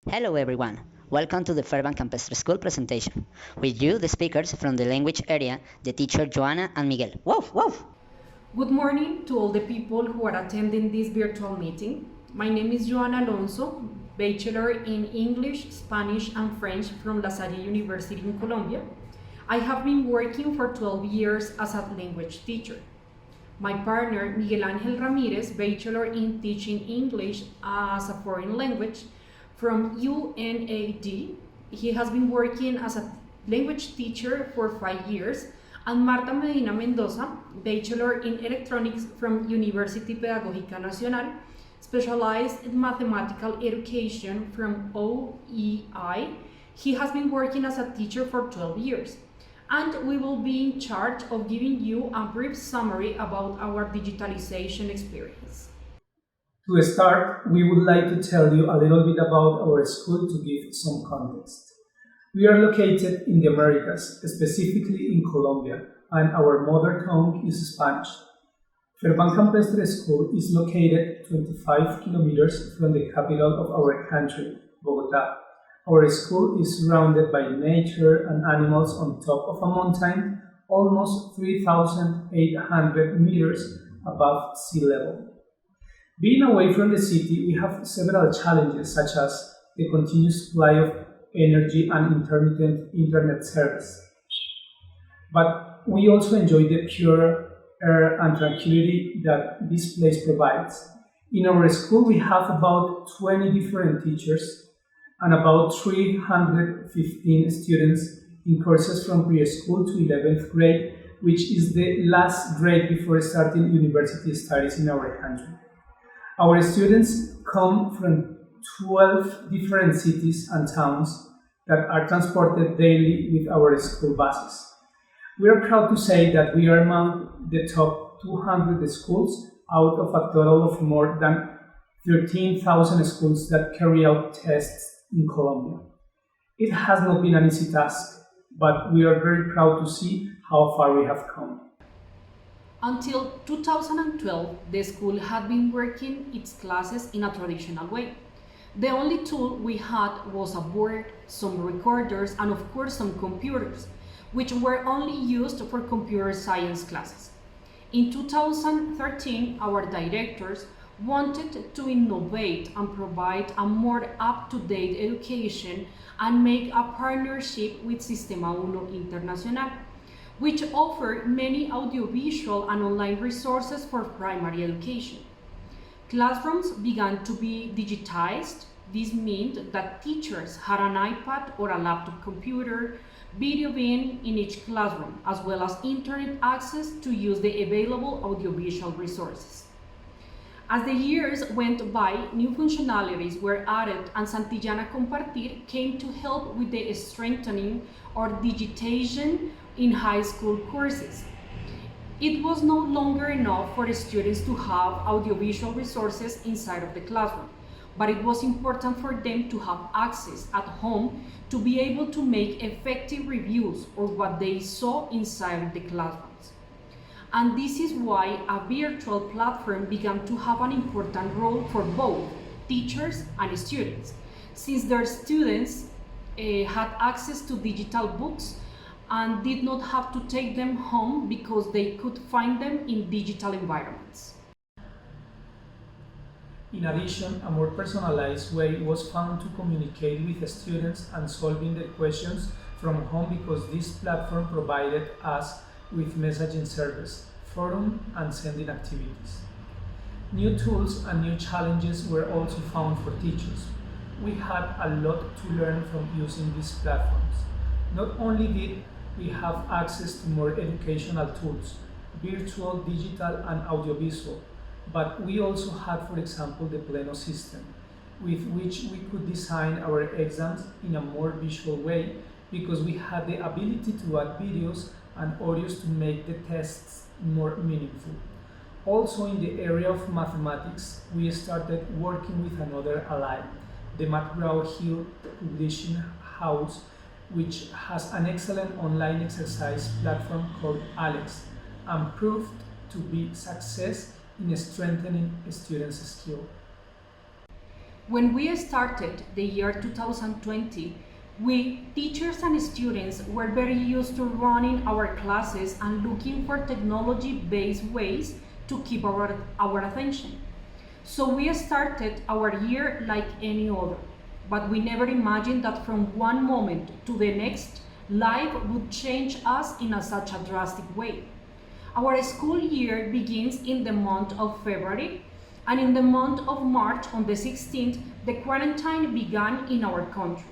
Hello everyone, welcome to the Fairbank Campestre School presentation. With you, the speakers from the language area, the teacher Joanna and Miguel. Woof, woof. Good morning to all the people who are attending this virtual meeting. My name is Joanna Alonso, Bachelor in English, Spanish and French from La Salle University in Colombia. I have been working for 12 years as a language teacher. My partner, Miguel Ángel Ramirez, Bachelor in Teaching English as a Foreign Language from UNAD. He has been working as a language teacher for 5 years. And Marta Medina Mendoza, Bachelor in Electronics from Universidad Pedagógica Nacional, specialized in mathematical education from OEI. He has been working as a teacher for 12 years. And we will be in charge of giving you a brief summary about our digitalization experience. To start, we would like to tell you a little bit about our school to give some context. We are located in the Americas, specifically in Colombia, and our mother tongue is Spanish. Fairbank Campestre School is located 25 kilometers from the capital of our country, Bogota. Our school is surrounded by nature and animals on top of a mountain, almost 3,800 meters above sea level. Being away from the city, we have several challenges such as the continuous supply of energy and intermittent internet service. But we also enjoy the pure air and tranquility that this place provides. In our school, we have about 20 different teachers and about 315 students in courses from preschool to 11th grade, which is the last grade before starting university studies in our country. Our students come from 12 different cities and towns that are transported daily with our school buses. We are proud to say that we are among the top 200 schools out of a total of more than 13,000 schools that carry out tests in Colombia. It has not been an easy task, but we are very proud to see how far we have come. Until 2012, the school had been working its classes in a traditional way. The only tool we had was a board, some recorders, and of course some computers, which were only used for computer science classes. In 2013, our directors wanted to innovate and provide a more up-to-date education and make a partnership with Sistema Uno Internacional, which offered many audiovisual and online resources for primary education. Classrooms began to be digitized. This meant that teachers had an iPad or a laptop computer, video bin in each classroom, as well as internet access to use the available audiovisual resources. As the years went by, new functionalities were added and Santillana Compartir came to help with the strengthening or digitization in high school courses. It was no longer enough for the students to have audiovisual resources inside of the classroom, but it was important for them to have access at home to be able to make effective reviews of what they saw inside of the classrooms. And this is why a virtual platform began to have an important role for both teachers and students, since their students had access to digital books and did not have to take them home because they could find them in digital environments. In addition, a more personalized way was found to communicate with the students and solving the questions from home because this platform provided us with messaging service, forum, and sending activities. New tools and new challenges were also found for teachers. We had a lot to learn from using these platforms. Not only did we have access to more educational tools, virtual, digital, and audiovisual, but we also had, for example, the Pleno system, with which we could design our exams in a more visual way because we had the ability to add videos and audios to make the tests more meaningful. Also in the area of mathematics, we started working with another ally, the McGraw-Hill Publishing House, which has an excellent online exercise platform called Alex and proved to be success in strengthening students' skills. When we started the year 2020, we, teachers and students, were very used to running our classes and looking for technology-based ways to keep our attention. So we started our year like any other, but we never imagined that from one moment to the next, life would change us in such a drastic way. Our school year begins in the month of February, and in the month of March, on the 16th, the quarantine began in our country.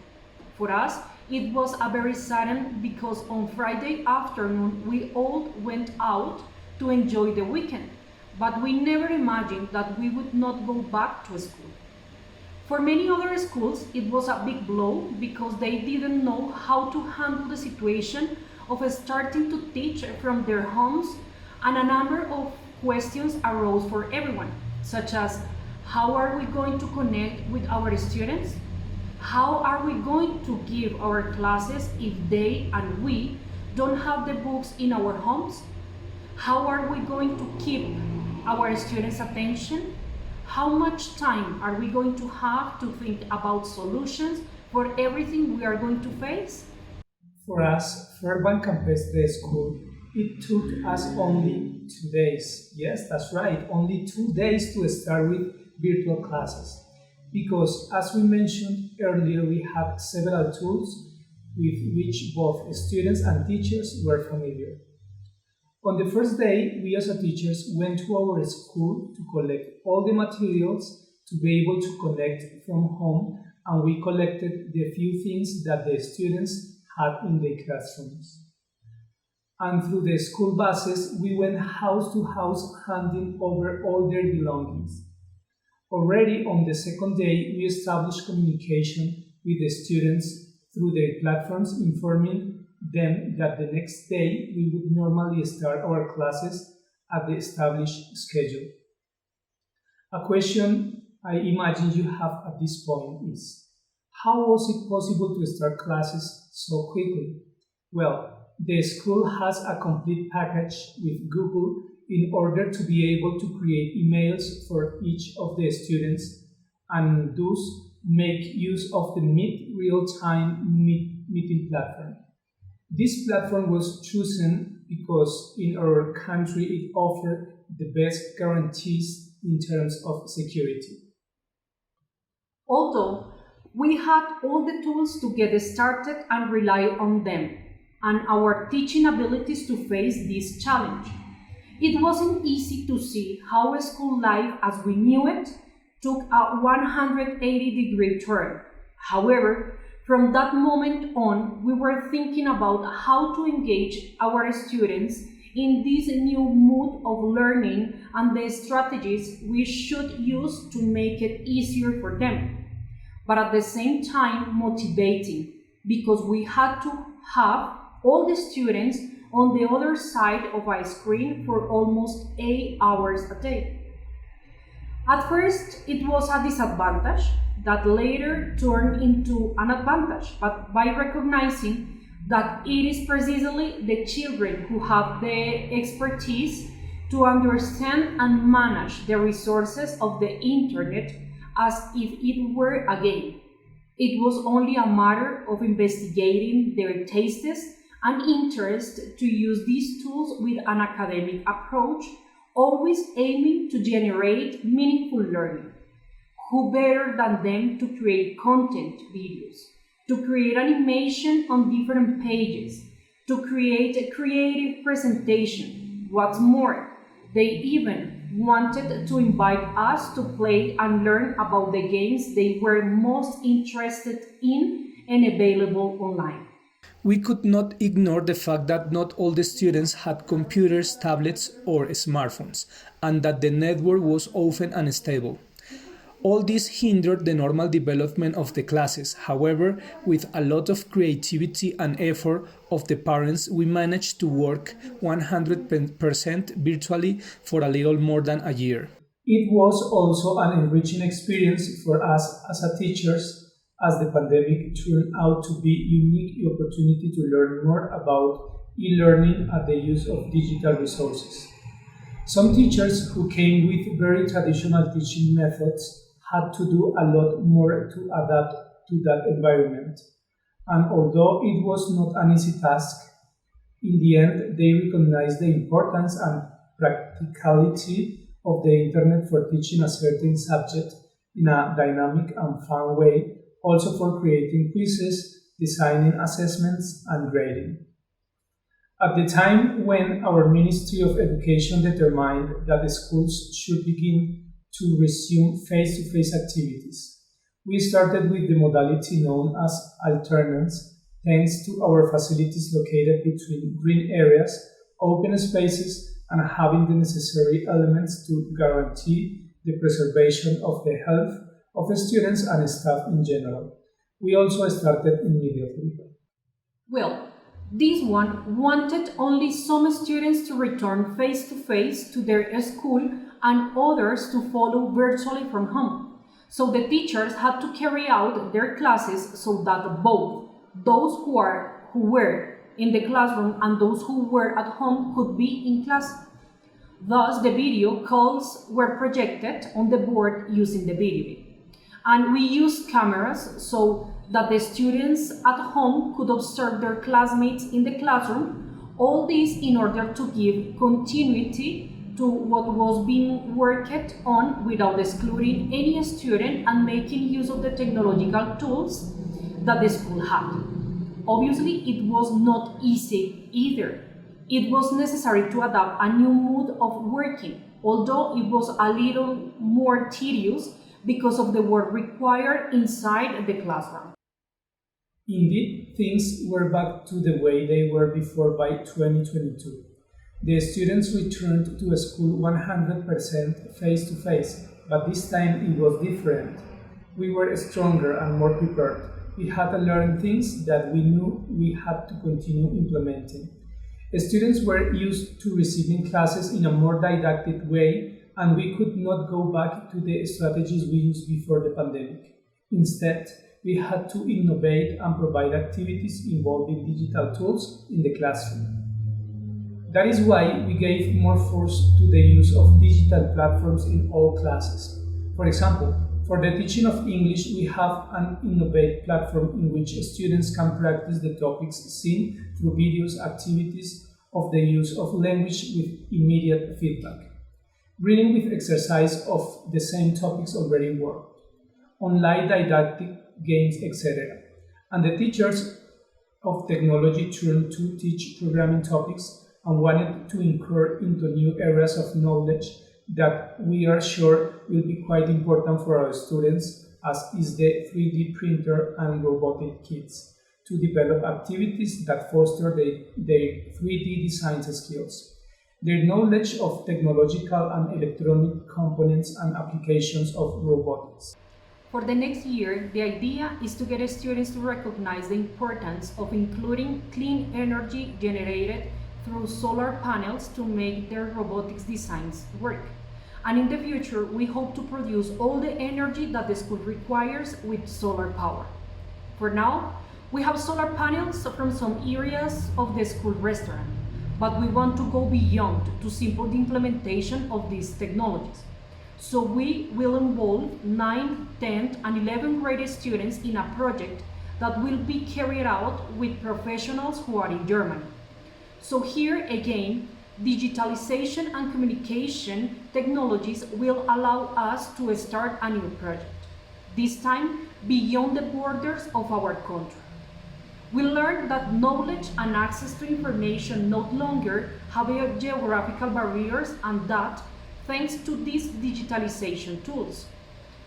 For us, it was a very sudden because on Friday afternoon we all went out to enjoy the weekend, but we never imagined that we would not go back to school. For many other schools, it was a big blow because they didn't know how to handle the situation of starting to teach from their homes, and a number of questions arose for everyone, such as how are we going to connect with our students? How are we going to give our classes if they and we don't have the books in our homes? How are we going to keep our students' attention? How much time are we going to have to think about solutions for everything we are going to face? For us, Fairbank Campestre School, it took us only 2 days. Yes, that's right, only 2 days to start with virtual classes. Because, as we mentioned earlier, we had several tools with which both students and teachers were familiar. On the first day, we as teachers went to our school to collect all the materials to be able to connect from home, and we collected the few things that the students had in their classrooms. And through the school buses, we went house to house handing over all their belongings. Already on the second day, we established communication with the students through their platforms, informing them that the next day we would normally start our classes at the established schedule. A question I imagine you have at this point is, how was it possible to start classes so quickly? Well, the school has a complete package with Google in order to be able to create emails for each of the students and thus make use of the Meet real-time meeting platform. This platform was chosen because in our country it offered the best guarantees in terms of security. Although we had all the tools to get started and rely on them and our teaching abilities to face this challenge, it wasn't easy to see how school life as we knew it took a 180-degree turn. However, from that moment on, we were thinking about how to engage our students in this new mood of learning and the strategies we should use to make it easier for them, but at the same time motivating, because we had to have all the students on the other side of a screen for almost 8 hours a day. At first, it was a disadvantage that later turned into an advantage, but by recognizing that it is precisely the children who have the expertise to understand and manage the resources of the internet as if it were a game. It was only a matter of investigating their tastes and interest to use these tools with an academic approach, always aiming to generate meaningful learning. Who better than them to create content videos, to create animation on different pages, to create a creative presentation? What's more, they even wanted to invite us to play and learn about the games they were most interested in and available online. We could not ignore the fact that not all the students had computers, tablets, or smartphones, and that the network was often unstable. All this hindered the normal development of the classes. However, with a lot of creativity and effort of the parents, we managed to work 100% virtually for a little more than a year. It was also an enriching experience for us as teachers, as the pandemic turned out to be a unique opportunity to learn more about e-learning and the use of digital resources. Some teachers who came with very traditional teaching methods had to do a lot more to adapt to that environment. And although it was not an easy task, in the end they recognized the importance and practicality of the internet for teaching a certain subject in a dynamic and fun way, also for creating quizzes, designing assessments, and grading. At the time when our Ministry of Education determined that the schools should begin to resume face-to-face activities, we started with the modality known as alternance, thanks to our facilities located between green areas, open spaces, and having the necessary elements to guarantee the preservation of the health of the students and staff in general. We also started immediately. Well, this one wanted only some students to return face to face to their school and others to follow virtually from home. So the teachers had to carry out their classes so that both those who were in the classroom and those who were at home could be in class. Thus, the video calls were projected on the board using the video. And we used cameras so that the students at home could observe their classmates in the classroom, all this in order to give continuity to what was being worked on without excluding any student and making use of the technological tools that the school had. Obviously, it was not easy either. It was necessary to adapt a new mood of working, although it was a little more tedious because of the work required inside the classroom. Indeed, things were back to the way they were before by 2022. The students returned to school 100% face-to-face, but this time it was different. We were stronger and more prepared. We had to learn things that we knew we had to continue implementing. Students were used to receiving classes in a more didactic way, and we could not go back to the strategies we used before the pandemic. Instead, we had to innovate and provide activities involving digital tools in the classroom. That is why we gave more force to the use of digital platforms in all classes. For example, for the teaching of English, we have an innovative platform in which students can practice the topics seen through videos, activities of the use of language with immediate feedback. Reading with exercise of the same topics already worked, online didactic games, etc. And the teachers of technology turned to teach programming topics and wanted to incur into new areas of knowledge that we are sure will be quite important for our students, as is the 3D printer and robotic kits, to develop activities that foster their 3D design skills, their knowledge of technological and electronic components and applications of robotics. For the next year, the idea is to get students to recognize the importance of including clean energy generated through solar panels to make their robotics designs work. And in the future, we hope to produce all the energy that the school requires with solar power. For now, we have solar panels from some areas of the school restaurant, but we want to go beyond to simple implementation of these technologies. So we will involve 9th, 10th, and 11th grade students in a project that will be carried out with professionals who are in Germany. So here again, digitalization and communication technologies will allow us to start a new project, this time beyond the borders of our country. We learned that knowledge and access to information no longer have geographical barriers, and that, thanks to these digitalization tools,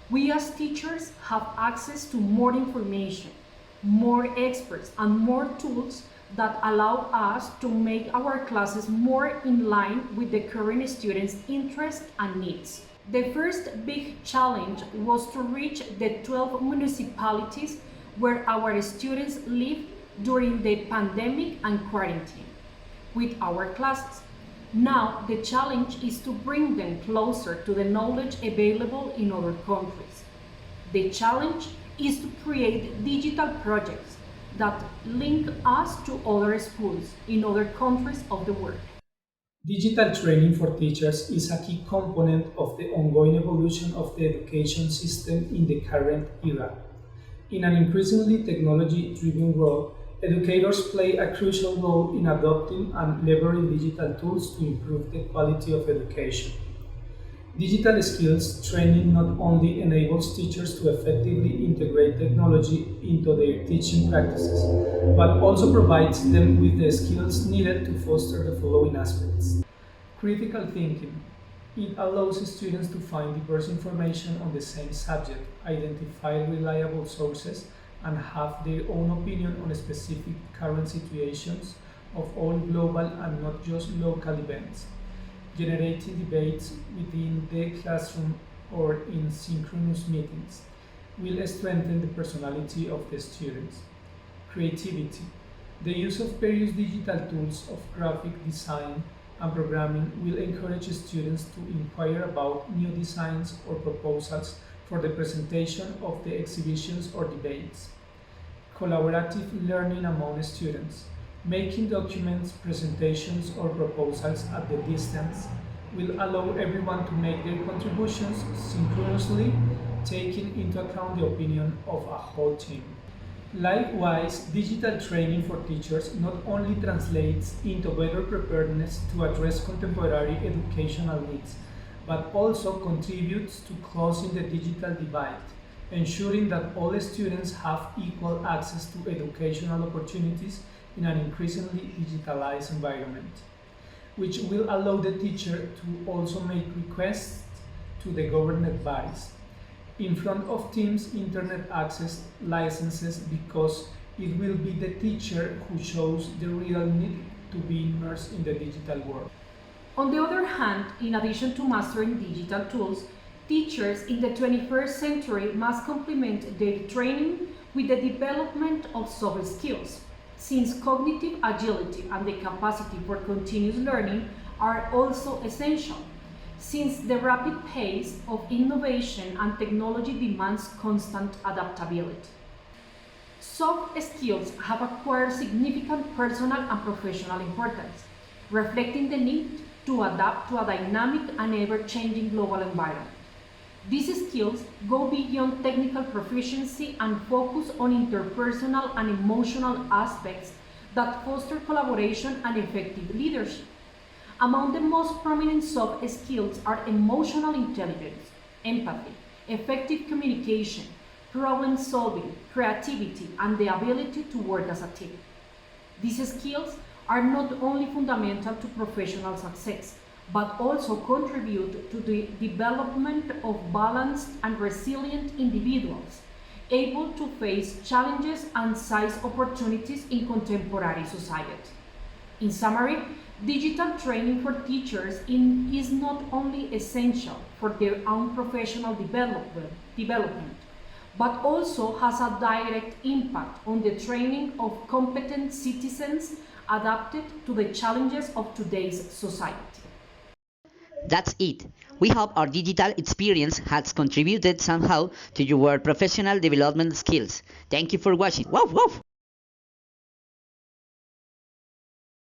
we as teachers have access to more information, more experts, and more tools that allow us to make our classes more in line with the current students' interests and needs. The first big challenge was to reach the 12 municipalities where our students live during the pandemic and quarantine with our classes. Now the challenge is to bring them closer to the knowledge available in other countries. The challenge is to create digital projects that link us to other schools in other countries of the world. Digital training for teachers is a key component of the ongoing evolution of the education system in the current era. In an increasingly technology-driven world, educators play a crucial role in adopting and leveraging digital tools to improve the quality of education. Digital skills training not only enables teachers to effectively integrate technology into their teaching practices, but also provides them with the skills needed to foster the following aspects. Critical thinking. It allows students to find diverse information on the same subject, identify reliable sources, and have their own opinion on specific current situations of all global and not just local events. Generating debates within the classroom or in synchronous meetings will strengthen the personality of the students. Creativity. The use of various digital tools of graphic design and programming will encourage students to inquire about new designs or proposals for the presentation of the exhibitions or debates. Collaborative learning among students. Making documents, presentations, or proposals at the distance will allow everyone to make their contributions synchronously, taking into account the opinion of a whole team. Likewise, digital training for teachers not only translates into better preparedness to address contemporary educational needs, but also contributes to closing the digital divide, ensuring that all students have equal access to educational opportunities in an increasingly digitalized environment, which will allow the teacher to also make requests to the government bodies in front of teams internet access licenses, because it will be the teacher who shows the real need to be immersed in the digital world. On the other hand, in addition to mastering digital tools, teachers in the 21st century must complement their training with the development of soft skills, since cognitive agility and the capacity for continuous learning are also essential, since the rapid pace of innovation and technology demands constant adaptability. Soft skills have acquired significant personal and professional importance, reflecting the need to adapt to a dynamic and ever-changing global environment. These skills go beyond technical proficiency and focus on interpersonal and emotional aspects that foster collaboration and effective leadership. Among the most prominent soft skills are emotional intelligence, empathy, effective communication, problem solving, creativity, and the ability to work as a team. These skills are not only fundamental to professional success, but also contribute to the development of balanced and resilient individuals, able to face challenges and seize opportunities in contemporary society. In summary, digital training for teachers is not only essential for their own professional development, but also has a direct impact on the training of competent citizens adapted to the challenges of today's society. That's it. We hope our digital experience has contributed somehow to your professional development skills. Thank you for watching. Wow, wow.